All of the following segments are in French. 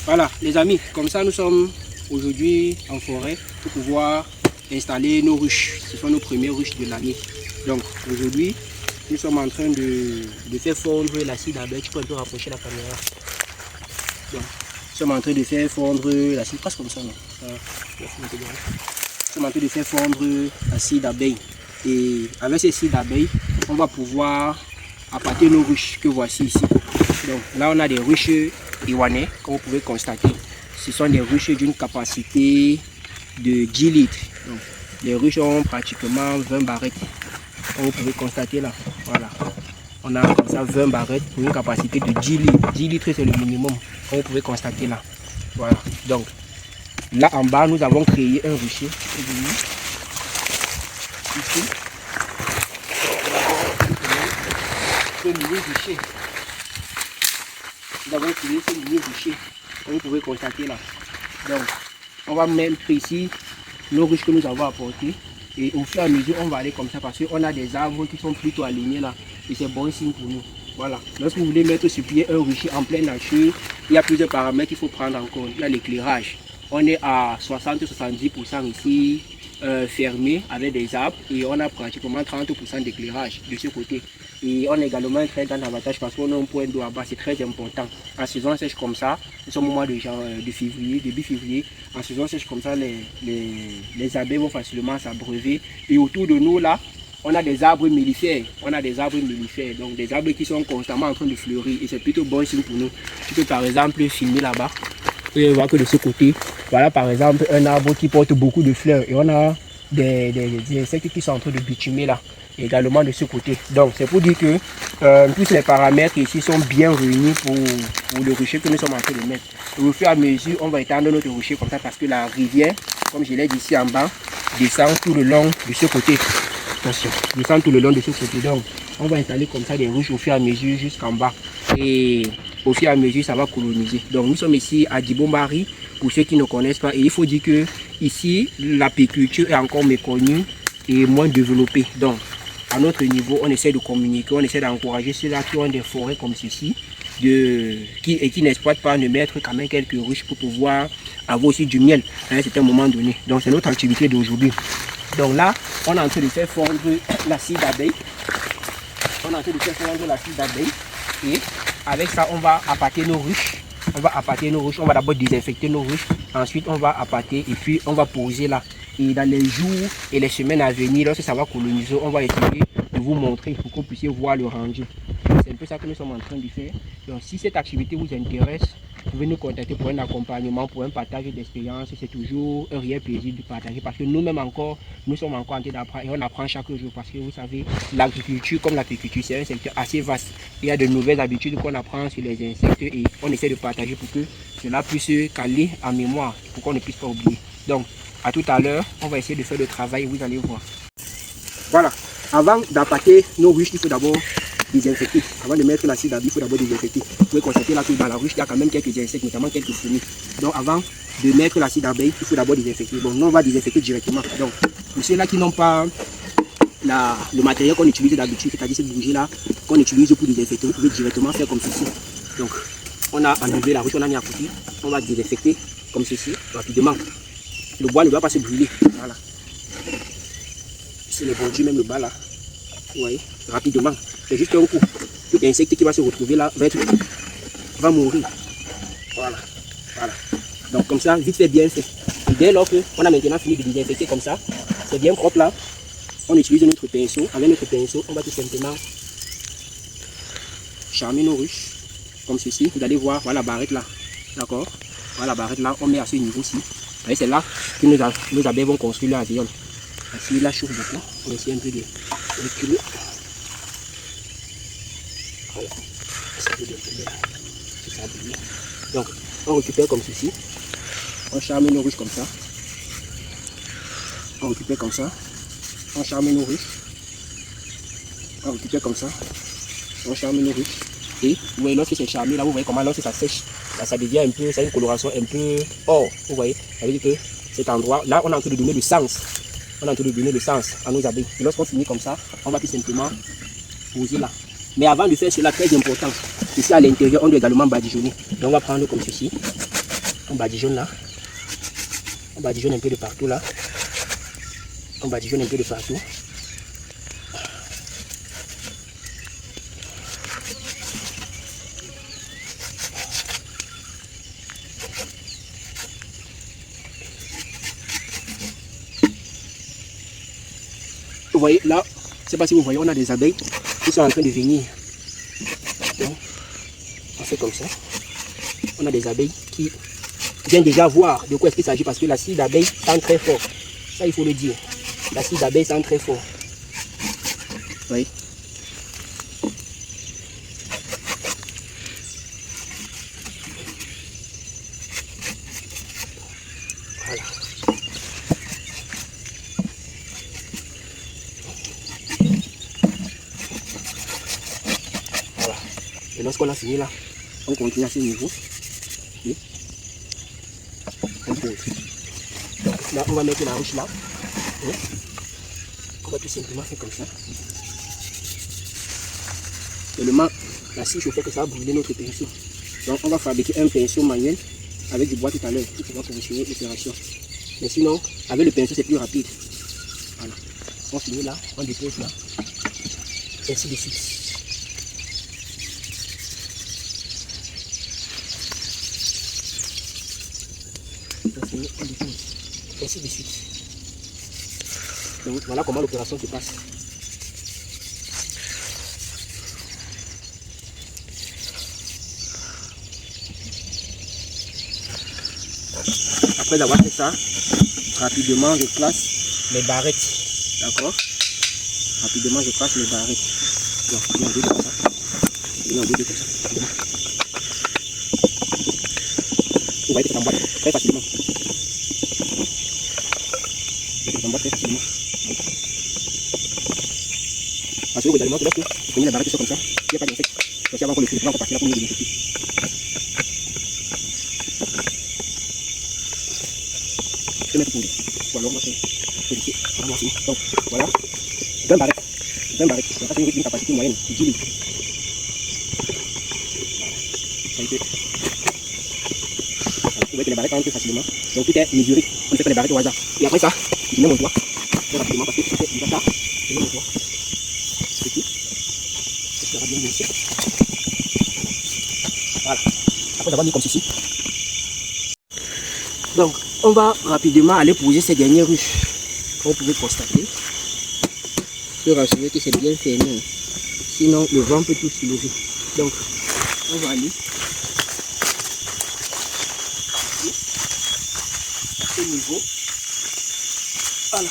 Voilà les amis, comme ça nous sommes aujourd'hui en forêt pour pouvoir installer nos ruches. Ce sont nos premières ruches de l'année. Donc aujourd'hui, nous sommes en train de faire fondre l'acide d'abeille. Tu peux un peu rapprocher la caméra. Donc, nous sommes en train de faire fondre l'acide, presque comme ça. Nous sommes en train de faire fondre l'acide d'abeille. Et avec ces acides d'abeille, on va pouvoir appâter nos ruches que voici ici. Donc là, on a des ruches iwanais, comme vous pouvez constater. Ce sont des ruches d'une capacité de 10 litres. Donc, les ruches ont pratiquement 20 barrettes. Comme vous pouvez constater là. Voilà. On a comme ça 20 barrettes pour une capacité de 10 litres. 10 litres, c'est le minimum. Comme vous pouvez constater là. Voilà. Donc, là en bas, nous avons créé un rucher. Ici. Ce mini-rucher. Nous avons créé ce mini-rucher. Comme vous pouvez constater là. Donc, on va mettre ici nos ruches que nous avons apportées. Et au fur et à mesure, on va aller comme ça parce qu'on a des arbres qui sont plutôt alignés là. Et c'est bon signe pour nous. Voilà. Lorsque vous voulez mettre sur pied un rucher en pleine nature, il y a plusieurs paramètres qu'il faut prendre en compte. Il y a l'éclairage. On est à 60-70% ici fermé avec des arbres. Et on a pratiquement 30% d'éclairage de ce côté. Et on a également un très grand avantage parce qu'on a un point d'eau à bas. C'est très important. En saison sèche comme ça, nous sommes au mois de février, début février. En saison sèche comme ça, les abeilles vont facilement s'abreuver. Et autour de nous là, on a des arbres mellifères. Donc des arbres qui sont constamment en train de fleurir. Et c'est plutôt bon signe pour nous. Tu peux par exemple filmer là-bas. Et voir que de ce côté, voilà par exemple un arbre qui porte beaucoup de fleurs. Et on a des insectes qui sont en train de bitumer là. Également de ce côté. Donc c'est pour dire que tous les paramètres ici sont bien réunis pour le rucher que nous sommes en train de mettre. Et au fur et à mesure, on va étendre notre rucher comme ça parce que la rivière, comme je l'ai dit ici en bas, descend tout le long de ce côté. Attention, descend tout le long de ce côté. Donc on va installer comme ça des ruches au fur et à mesure jusqu'en bas. Et au fur et à mesure, ça va coloniser. Donc nous sommes ici à Dibombari, pour ceux qui ne connaissent pas. Et il faut dire que ici, l'apiculture est encore méconnue et moins développée. Donc à notre niveau, on essaie de communiquer, on essaie d'encourager ceux-là qui ont des forêts comme ceci, qui n'exploitent pas, de mettre quand même quelques ruches pour pouvoir avoir aussi du miel à un certain moment donné. Donc c'est notre activité d'aujourd'hui. Donc là, on est en train de faire fondre l'acide d'abeille. Et avec ça, on va appâter nos ruches. On va d'abord désinfecter nos ruches. Ensuite, on va appâter et puis on va poser là. Et dans les jours et les semaines à venir, lorsque ça va coloniser, on va essayer de vous montrer pour que vous puissiez voir le rendu. C'est un peu ça que nous sommes en train de faire. Donc si cette activité vous intéresse, vous pouvez nous contacter pour un accompagnement, pour un partage d'expérience. C'est toujours un réel plaisir de partager parce que nous-mêmes encore, nous sommes encore en train d'apprendre et on apprend chaque jour parce que vous savez, l'agriculture comme l'apiculture, c'est un secteur assez vaste. Il y a de nouvelles habitudes qu'on apprend sur les insectes et on essaie de partager pour que cela puisse caler en mémoire, pour qu'on ne puisse pas oublier. Donc, à tout à l'heure, on va essayer de faire le travail, vous allez voir. Voilà, avant d'appâter nos ruches, il faut d'abord désinfecter. Avant de mettre l'acide d'abeille, il faut d'abord désinfecter. Vous pouvez constater là que dans la ruche, il y a quand même quelques insectes, notamment quelques fourmis. Donc avant de mettre l'acide d'abeille, il faut d'abord désinfecter. Bon, nous on va désinfecter directement. Donc, pour ceux-là qui n'ont pas le matériel qu'on utilise d'habitude, c'est-à-dire cette bougie-là qu'on utilise pour désinfecter, vous pouvez directement faire comme ceci. Donc, on a enlevé la ruche, on a mis à côté. On va désinfecter comme ceci, rapidement. Le bois ne doit pas se brûler. Voilà. C'est le bon Dieu, même le bas là. Vous voyez, rapidement. C'est juste un coup. Tout insecte qui va se retrouver là va mourir. Voilà. Voilà. Donc comme ça, vite fait, bien fait. Et dès lors qu'on a maintenant fini de désinfecter comme ça, c'est bien propre là. On utilise notre pinceau. Avec notre pinceau, on va tout simplement charmer nos ruches. Comme ceci. Vous allez voir, voilà la barrette là. D'accord. Voilà la barrette là. On met à ce niveau-ci. C'est là que nos abeilles vont construire leur alvéole. Ici, là, chauffe beaucoup. On va essayer un peu de reculer. Voilà. Donc, on récupère comme ceci. On charme nos ruches comme ça. On récupère comme ça. On charme nos ruches. On récupère comme ça. On charme nos ruches. Et vous voyez, lorsque c'est charmé, là, vous voyez comment lorsque ça sèche, là, ça devient un peu, ça a une coloration un peu or. Vous voyez, ça veut dire que cet endroit, là, on est en train de donner le sens. On est en train de donner le sens à nos abeilles. Et lorsqu'on finit comme ça, on va tout simplement poser là. Mais avant de faire cela, très important, ici à l'intérieur, on doit également badigeonner. Donc on va prendre comme ceci. On badigeonne là. On badigeonne un peu de partout là. On badigeonne un peu de partout. Vous voyez là, je ne sais pas si vous voyez, on a des abeilles qui sont en train de venir. Donc, on fait comme ça. On a des abeilles qui viennent déjà voir de quoi est-ce qu'il s'agit parce que l'acide d'abeille sent très fort. Ça, il faut le dire. L'acide d'abeille sent très fort. Vous voyez? Voilà. Voilà. Et lorsqu'on a fini là, on continue à ce niveau. Et on pose. Donc là, on va mettre la ruche là. Et on va tout simplement faire comme ça. Seulement, la scie fait que ça va brûler notre pinceau. Donc on va fabriquer un pinceau manuel avec du bois tout à l'heure qui va fonctionner l'opération. Mais sinon, avec le pinceau c'est plus rapide. Voilà. On finit là, on dépose là. Ainsi de suite. On finit, on dépose. Ainsi de suite. Donc voilà comment l'opération se passe. Après avoir fait ça, rapidement je place les barrettes. D'accord? Rapidement je place les barrettes. Donc, il y a deux comme ça. Il y a deux comme ça. Rapidement. Vous voyez que ça emboîte très facilement. Ça emboîte très facilement. Parce que vous également, lorsque vous prenez la barrette comme ça, il n'y a pas d'insecte. Parce qu'il y a encore le feu, on va partir là pour nous désinfecter. Je vais mettre pour lui. Ou alors on va faire ici. Donc voilà. 20 barrettes. 20 barrettes. Donc ça c'est une capacité moyenne. 10 litres. Ça y est. Vous voyez que les barrettes rentrent facilement. Donc tout est mesuré. On ne fait pas les barrettes au hasard. Et après ça, je mets mon toit. Très rapidement parce que c'est déjà ça. Je mets mon toit. C'est tout. Ça sera bien ici. Voilà. Après avoir mis comme ceci. Donc on va rapidement aller poser ces dernières ruches. Comme vous pouvez constater. Je peux rassurer que c'est bien fermé. Sinon le vent peut tout soulever. Donc on va aller à ce niveau. Voilà.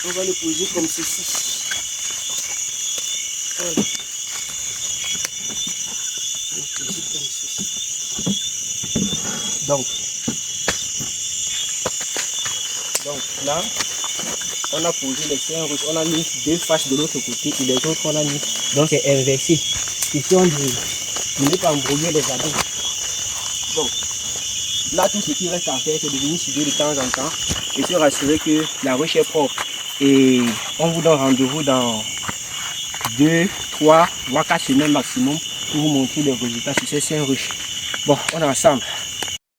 On va le poser comme ceci. Voilà. On va poser comme ceci. Donc là, on a posé les 5 ruches, on a mis 2 faces de l'autre côté et les autres on a mis. Donc c'est inversé. Question de ne pas embrouiller les abeilles. Donc là, tout ce qui reste à faire, c'est de venir suivre de temps en temps et se rassurer que la ruche est propre. Et on vous donne rendez-vous dans 2, 3, voire 4 semaines maximum pour vous montrer les résultats sur ces 5 ruches. Bon, on est ensemble.